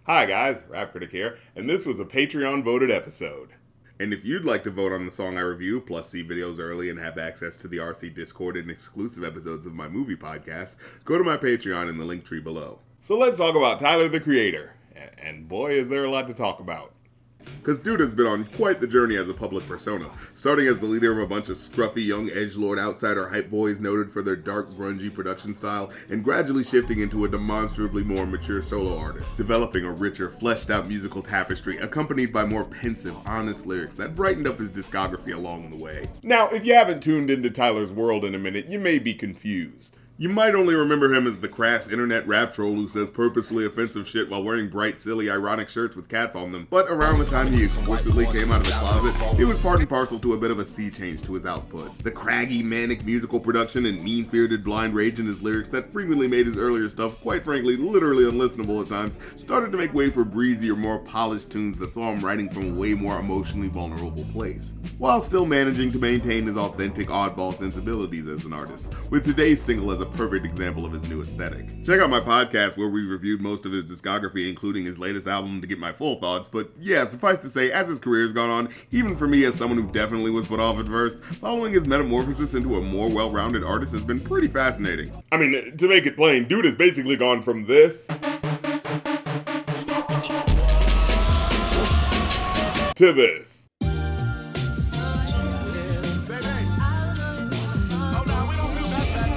Hi guys, RAPCRITIC here, and this was a Patreon voted episode. And if you'd like to vote on the song I review, plus see videos early and have access to the RC Discord and exclusive episodes of my movie podcast, go to my Patreon in the link tree below. So let's talk about Tyler the Creator. And boy, is there a lot to talk about. Because dude has been on quite the journey as a public persona, starting as the leader of a bunch of scruffy young edgelord outsider hype boys noted for their dark, grungy production style, and gradually shifting into a demonstrably more mature solo artist, developing a richer, fleshed out musical tapestry accompanied by more pensive, honest lyrics that brightened up his discography along the way. Now, if you haven't tuned into Tyler's world in a minute, you may be confused. You might only remember him as the crass internet rap troll who says purposely offensive shit while wearing bright, silly, ironic shirts with cats on them. But around the time he explicitly came out of the closet, it was part and parcel to a bit of a sea change to his output. The craggy, manic musical production and mean-spirited blind rage in his lyrics that frequently made his earlier stuff, quite frankly, literally unlistenable at times, started to make way for breezier, more polished tunes that saw him writing from a way more emotionally vulnerable place, while still managing to maintain his authentic, oddball sensibilities as an artist, with today's single as a perfect example of his new aesthetic. Check out my podcast where we reviewed most of his discography, including his latest album, to get my full thoughts, but yeah, suffice to say, as his career's gone on, even for me as someone who definitely was put off at first, following his metamorphosis into a more well-rounded artist has been pretty fascinating. I mean, to make it plain, dude has basically gone from this to this.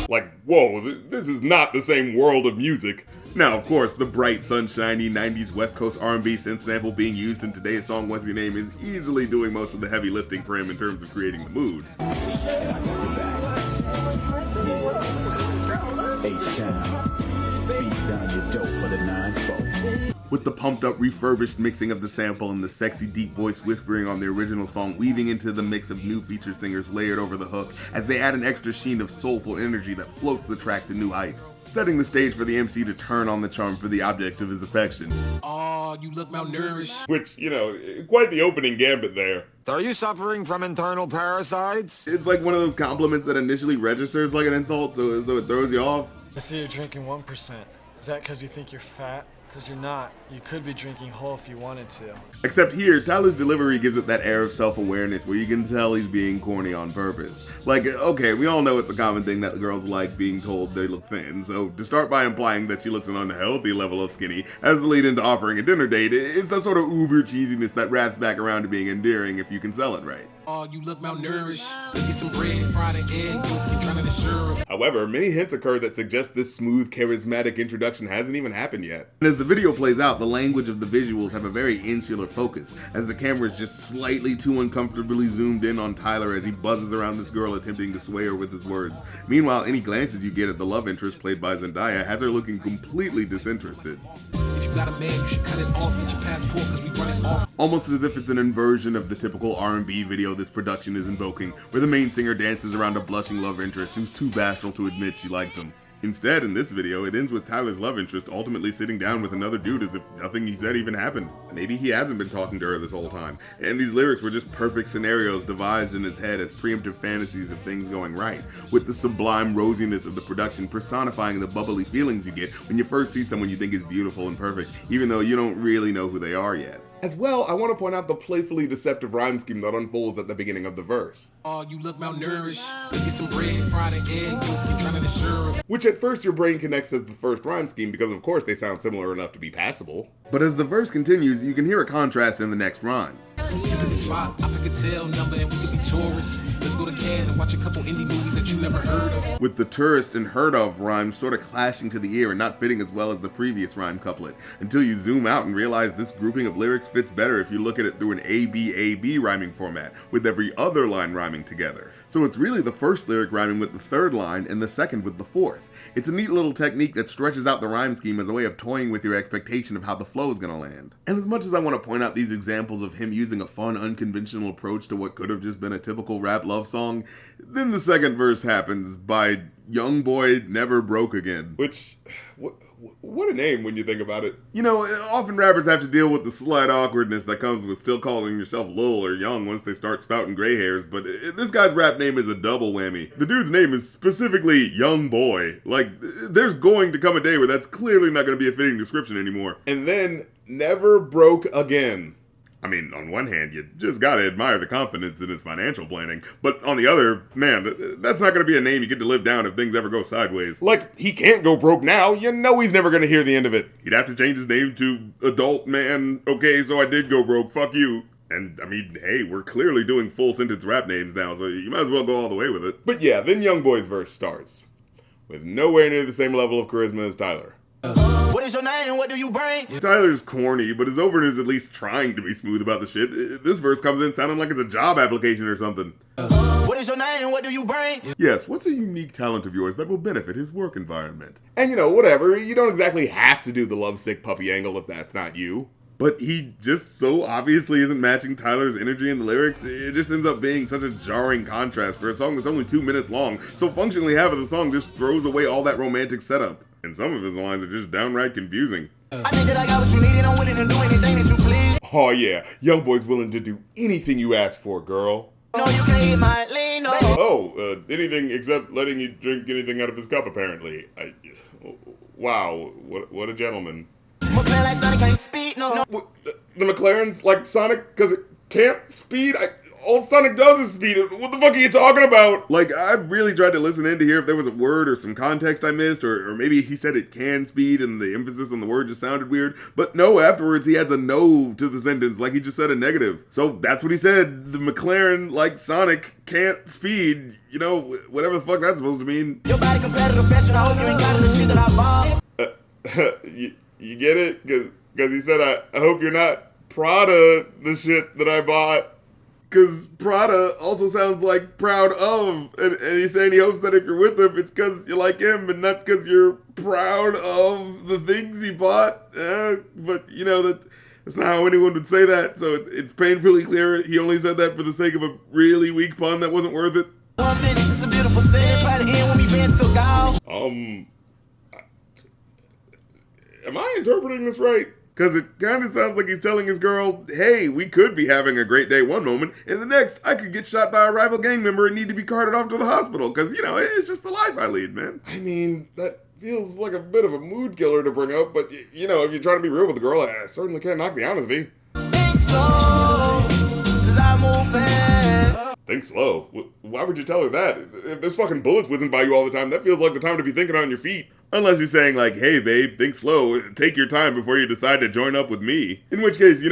Like, whoa, this is not the same world of music. Now, of course, the bright, sunshiny 90s West Coast R&B synth sample being used in today's song Wusyaname is easily doing most of the heavy lifting for him in terms of creating the mood. With the pumped up, refurbished mixing of the sample and the sexy deep voice whispering on the original song weaving into the mix of new feature singers layered over the hook as they add an extra sheen of soulful energy that floats the track to new heights, setting the stage for the MC to turn on the charm for the object of his affection. Oh, you look malnourished. Which, you know, quite the opening gambit there. Are you suffering from internal parasites? It's like one of those compliments that initially registers like an insult, so it throws you off. I see you're drinking 1%. Is that because you think you're fat? Because you're not. You could be drinking whole if you wanted to. Except here, Tyler's delivery gives it that air of self-awareness where you can tell he's being corny on purpose. Like, okay, we all know it's a common thing that girls like being told they look thin, so to start by implying that she looks an unhealthy level of skinny as the lead into offering a dinner date, it's that sort of uber cheesiness that wraps back around to being endearing if you can sell it right. Oh, you look malnourished. Get some bread, fried an egg, you're trying to syrup. However, many hints occur that suggest this smooth, charismatic introduction hasn't even happened yet. And as the video plays out, the language of the visuals have a very insular focus, as the camera is just slightly too uncomfortably zoomed in on Tyler as he buzzes around this girl attempting to sway her with his words. Meanwhile, any glances you get at the love interest played by Zendaya has her looking completely disinterested. If you got a man, you should cut it off. Get your passport, cause we run it off. Almost as if it's an inversion of the typical R&B video this production is invoking, where the main singer dances around a blushing love interest who's too bashful to admit she likes him. Instead, in this video, it ends with Tyler's love interest ultimately sitting down with another dude as if nothing he said even happened. Maybe he hasn't been talking to her this whole time, and these lyrics were just perfect scenarios devised in his head as preemptive fantasies of things going right, with the sublime rosiness of the production personifying the bubbly feelings you get when you first see someone you think is beautiful and perfect, even though you don't really know who they are yet. As well, I want to point out the playfully deceptive rhyme scheme that unfolds at the beginning of the verse. Oh, you look malnourished. Get some bread, fried an egg, you're trying to syrup. Which at first your brain connects as the first rhyme scheme because of course they sound similar enough to be passable. But as the verse continues, you can hear a contrast in the next rhymes. Spot, I pick a tail number and we could be tourists. Let's go to Cannes and watch a couple indie movies that you never heard of. With the tourist and heard of rhymes sort of clashing to the ear and not fitting as well as the previous rhyme couplet, until you zoom out and realize this grouping of lyrics fits better if you look at it through an A-B-A-B rhyming format, with every other line rhyming together. So it's really the first lyric rhyming with the third line and the second with the fourth. It's a neat little technique that stretches out the rhyme scheme as a way of toying with your expectation of how the flow is going to land. And as much as I want to point out these examples of him using a fun, unconventional approach to what could have just been a typical rap love song, then the second verse happens by YoungBoy Never Broke Again. Which, what a name when you think about it. You know, often rappers have to deal with the slight awkwardness that comes with still calling yourself Lil or Young once they start spouting gray hairs, but this guy's rap name is a double whammy. The dude's name is specifically YoungBoy. Like, there's going to come a day where that's clearly not going to be a fitting description anymore. And then, never broke again. I mean, on one hand, you just gotta admire the confidence in his financial planning, but on the other, man, that's not gonna be a name you get to live down if things ever go sideways. Like, he can't go broke now, you know he's never gonna hear the end of it. He'd have to change his name to Adult Man, okay, so I did go broke, fuck you. And, I mean, hey, we're clearly doing full sentence rap names now, so you might as well go all the way with it. But yeah, then YoungBoy's verse starts, with nowhere near the same level of charisma as Tyler. What is your name? What do you bring? Tyler's corny, but his opener is at least trying to be smooth about the shit. This verse comes in sounding like it's a job application or something. What is your name? What do you bring? Yes, what's a unique talent of yours that will benefit his work environment? And whatever, you don't exactly have to do the lovesick puppy angle if that's not you. But he just so obviously isn't matching Tyler's energy in the lyrics, it just ends up being such a jarring contrast for a song that's only 2 minutes long, so functionally half of the song just throws away all that romantic setup. And some of his lines are just downright confusing. I think that I got what you need and I'm willing to do anything that you please. Oh yeah, YoungBoy's willing to do anything you ask for, girl. No, you can't eat my lean, no. Oh, anything except letting you drink anything out of his cup, apparently. Wow, what a gentleman. McLaren like Sonic can't speed, no. The McLaren's like Sonic because it can't speed? All Sonic does is speed. What the fuck are you talking about? Like, I really tried to listen in to hear if there was a word or some context I missed, or maybe he said it can speed and the emphasis on the word just sounded weird. But no, afterwards he adds a no to the sentence like he just said a negative. So that's what he said. The McLaren, like Sonic, can't speed. Whatever the fuck that's supposed to mean. Your body competitive fashion, I hope you ain't got the shit that I bought. You get it? Because he said, I hope you're not Prada the shit that I bought. Because Prada also sounds like proud of. And he's saying he hopes that if you're with him, it's because you like him and not because you're proud of the things he bought. But, that's not how anyone would say that. So it's painfully clear he only said that for the sake of a really weak pun that wasn't worth it. 1 minute, it's a beautiful scene. Probably end when we been so gone. Am I interpreting this right? Because it kind of sounds like he's telling his girl, hey, we could be having a great day one moment, and the next, I could get shot by a rival gang member and need to be carted off to the hospital, because, it's just the life I lead, man. I mean, that feels like a bit of a mood killer to bring up, but, if you're trying to be real with the girl, I certainly can't knock the honesty. Think slow, 'cause I move fast. Think slow? Why would you tell her that? If there's fucking bullets whizzing by you all the time, that feels like the time to be thinking on your feet. Unless he's saying like, hey babe, think slow, take your time before you decide to join up with me. In which case, you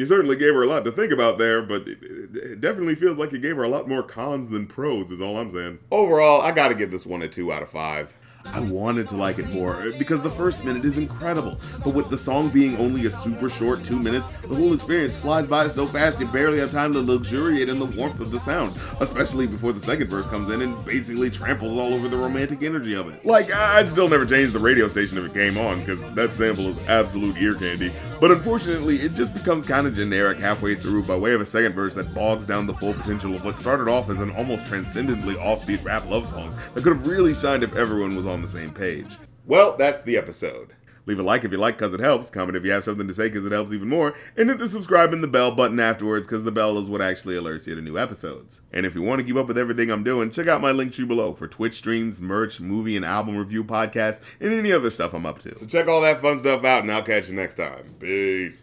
certainly gave her a lot to think about there, but it definitely feels like you gave her a lot more cons than pros is all I'm saying. Overall, I gotta give this one a 2 out of 5. I wanted to like it more because the first minute is incredible, but with the song being only a super short 2 minutes, the whole experience flies by so fast you barely have time to luxuriate in the warmth of the sound, especially before the second verse comes in and basically tramples all over the romantic energy of it. Like, I'd still never change the radio station if it came on, because that sample is absolute ear candy, but unfortunately it just becomes kind of generic halfway through by way of a second verse that bogs down the full potential of what started off as an almost transcendently offbeat rap love song that could have really shined if everyone was on the same page. Well, that's the episode. Leave a like if you like because it helps, comment if you have something to say because it helps even more, and hit the subscribe and the bell button afterwards because the bell is what actually alerts you to new episodes. And if you want to keep up with everything I'm doing, check out my link tree below for Twitch streams, merch, movie and album review podcasts, and any other stuff I'm up to. So check all that fun stuff out and I'll catch you next time. Peace.